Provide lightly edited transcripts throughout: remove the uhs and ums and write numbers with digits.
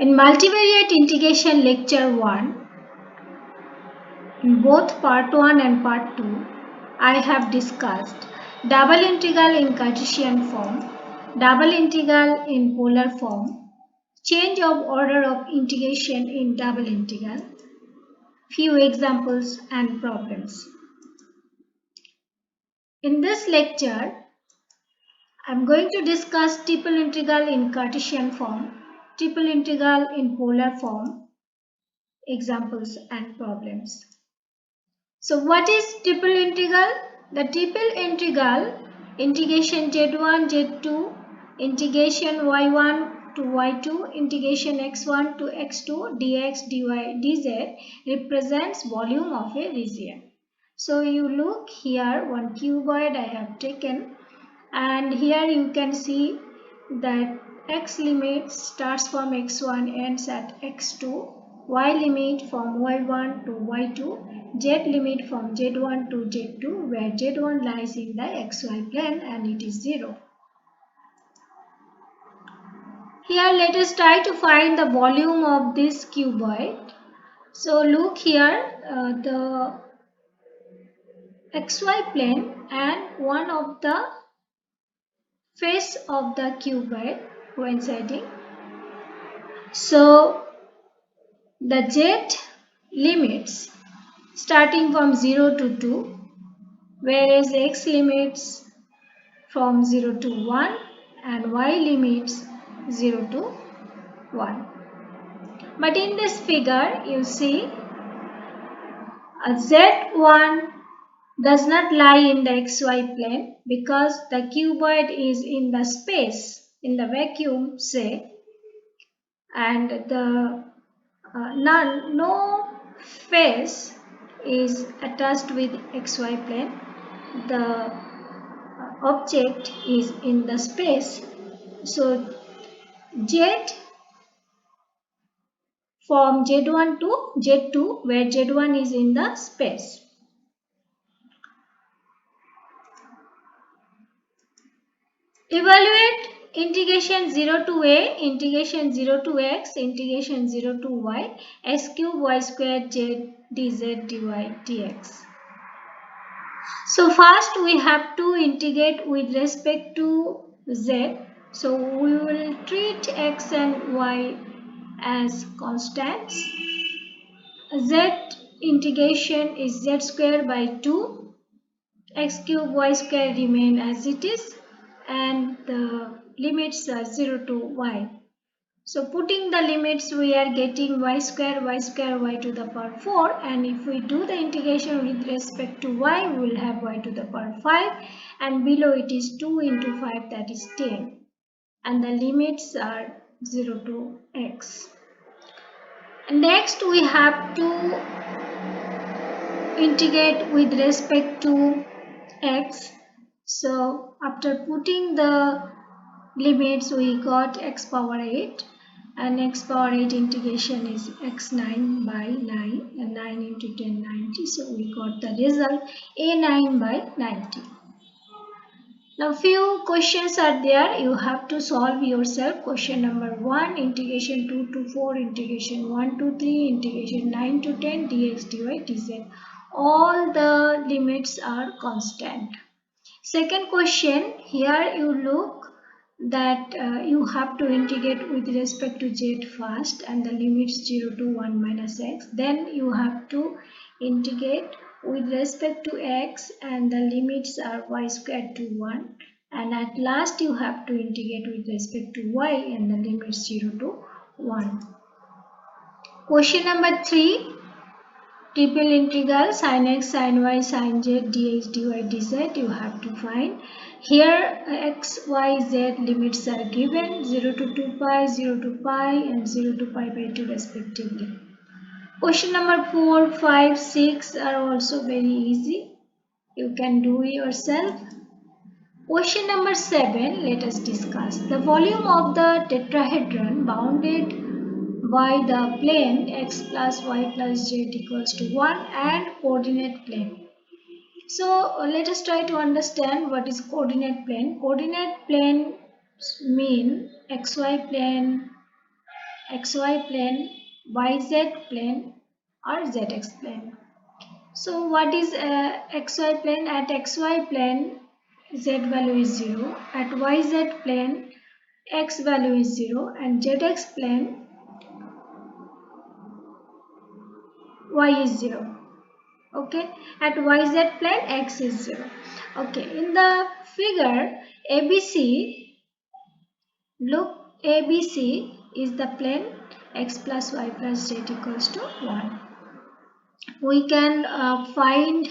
In multivariate integration lecture 1, in both part 1 and part 2, I have discussed double integral in Cartesian form, double integral in polar form, change of order of integration in double integral, few examples and problems. In this lecture, I am going to discuss triple integral in Cartesian form, triple integral in polar form, examples and problems. So what is triple integral? The triple integral, integration z1, z2, integration y1 to y2, integration x1 to x2, dx, dy, dz represents volume of a region. So you look here, one cuboid I have taken, and here you can see that x limit starts from x1, ends at x2, y limit from y1 to y2, z limit from z1 to z2, where z1 lies in the xy plane and it is 0. Here let us try to find the volume of this cuboid. So look here, the xy plane and one of the face of the cuboid coinciding. So the z limits starting from 0 to 2, whereas x limits from 0 to 1 and y limits 0 to 1. But in this figure you see z1 does not lie in the xy plane because the cuboid is in the space, in the vacuum say, and the no face is attached with xy plane. The object is in the space. So z from z1 to z2, where z1 is in the space. Evaluate integration 0 to a, integration 0 to x, integration 0 to y, s cube y squared z dz dy dx. So first we have to integrate with respect to z. So we will treat x and y as constants. Z integration is z square by 2, x cube y square remain as it is, and the limits are 0 to y. So putting the limits, we are getting y square y to the power 4, and if we do the integration with respect to y, we will have y to the power 5, and below it is 2 into 5, that is 10, and the limits are 0 to x. And next we have to integrate with respect to x. So after putting the limits, we got x power 8, and x power 8 integration is x9 by 9, and 9 into 10 90. So we got the result a9 by 90. Now few questions are there, you have to solve yourself. Question number 1, integration 2 to 4, integration 1 to 3, integration 9 to 10, dx dy dz. All the limits are constant. Second question, here you look that you have to integrate with respect to z first, and the limits 0 to 1 minus x. Then you have to integrate with respect to x, and the limits are y squared to 1. And at last you have to integrate with respect to y, and the limits 0 to 1. Question number 3. Triple integral sin x, sin y, sin z, dx, dy, dz you have to find. Here x, y, z limits are given 0 to 2 pi, 0 to pi, and 0 to pi by 2 respectively. Question number 4, 5, 6 are also very easy. You can do yourself. Question number 7, let us discuss. The volume of the tetrahedron bounded by the plane x plus y plus z equals to 1 and coordinate plane. So let us try to understand what is coordinate plane. Coordinate plane mean xy plane xy plane, yz plane or zx plane. So what is xy plane? At xy plane z value is 0, at yz plane x value is 0, and zx plane y is 0. Okay, at yz plane x is 0. Okay, in the figure ABC, look, ABC is the plane x plus y plus z equals to 1. We can find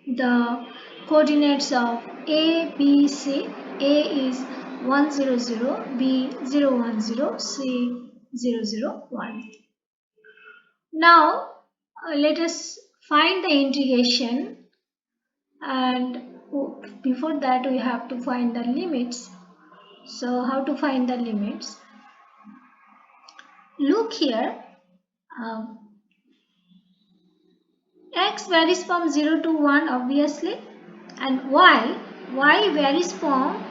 the coordinates of A, B, C. A is 1, 0, 0, B 0, 1, 0, C 0, 0, 1. Now let us find the integration, and before that we have to find the limits. So how to find the limits? Look here, x varies from 0 to 1 obviously, and y varies from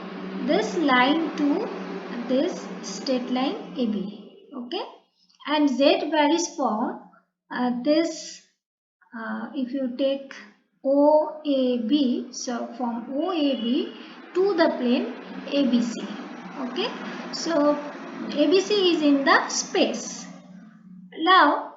this line to this straight line AB, okay, and z varies from this, if you take OAB, so from OAB to the plane ABC, okay, so ABC is in the space. Now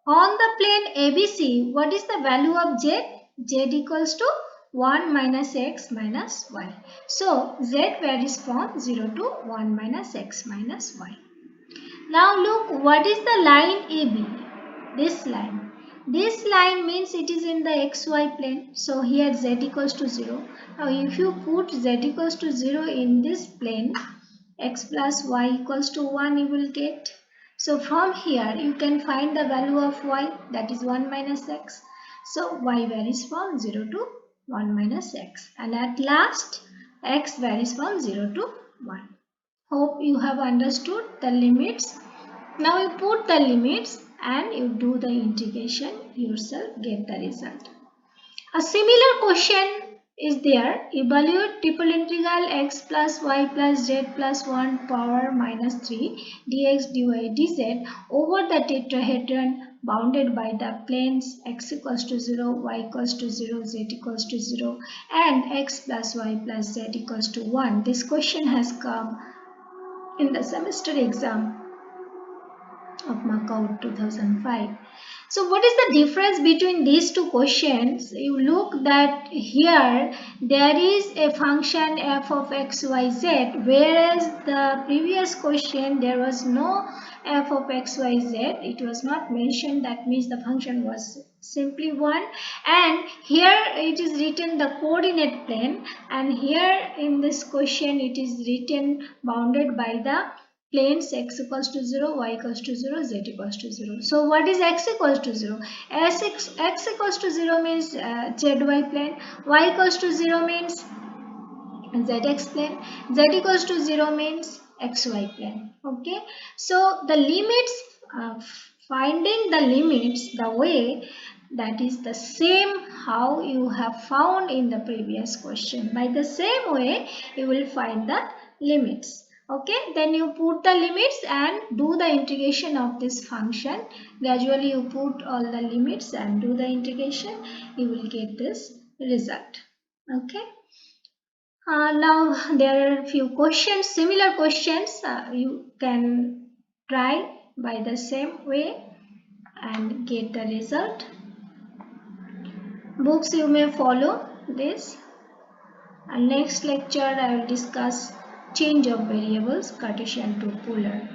on the plane ABC, what is the value of z? Z equals to 1 minus x minus y. So z varies from 0 to 1 minus x minus y. Now look, what is the line AB? This line. This line means it is in the xy plane. So here z equals to 0. Now if you put z equals to 0 in this plane, x plus y equals to 1 you will get. So from here you can find the value of y, that is 1 minus x. So y varies from 0 to 1 minus x, and at last x varies from 0 to 1. Hope you have understood the limits. Now you put the limits and you do the integration yourself, get the result. A similar question is there. Evaluate triple integral x plus y plus z plus 1 power minus 3 dx dy dz over the tetrahedron bounded by the planes x equals to 0, y equals to 0, z equals to 0 and x plus y plus z equals to 1. This question has come in the semester exam of Macau 2005. So what is the difference between these two questions? You look that here there is a function f of x, y, z, whereas the previous question there was no f of x, y, z. It was not mentioned. That means the function was simply 1, and here it is written the coordinate plane, and here in this question it is written bounded by the planes x equals to 0, y equals to 0, z equals to 0. So what is x equals to 0? X equals to 0 means zy plane, y equals to 0 means zx plane, z equals to 0 means xy plane. Okay, so the limits, finding the limits, the way that is the same how you have found in the previous question. By the same way you will find the limits. Okay, then you put the limits and do the integration of this function. Gradually you put all the limits and do the integration, you will get this result. Okay, now there are a few questions, similar questions, you can try by the same way and get the result. Books you may follow this, and next lecture I will discuss change of variables, Cartesian to polar.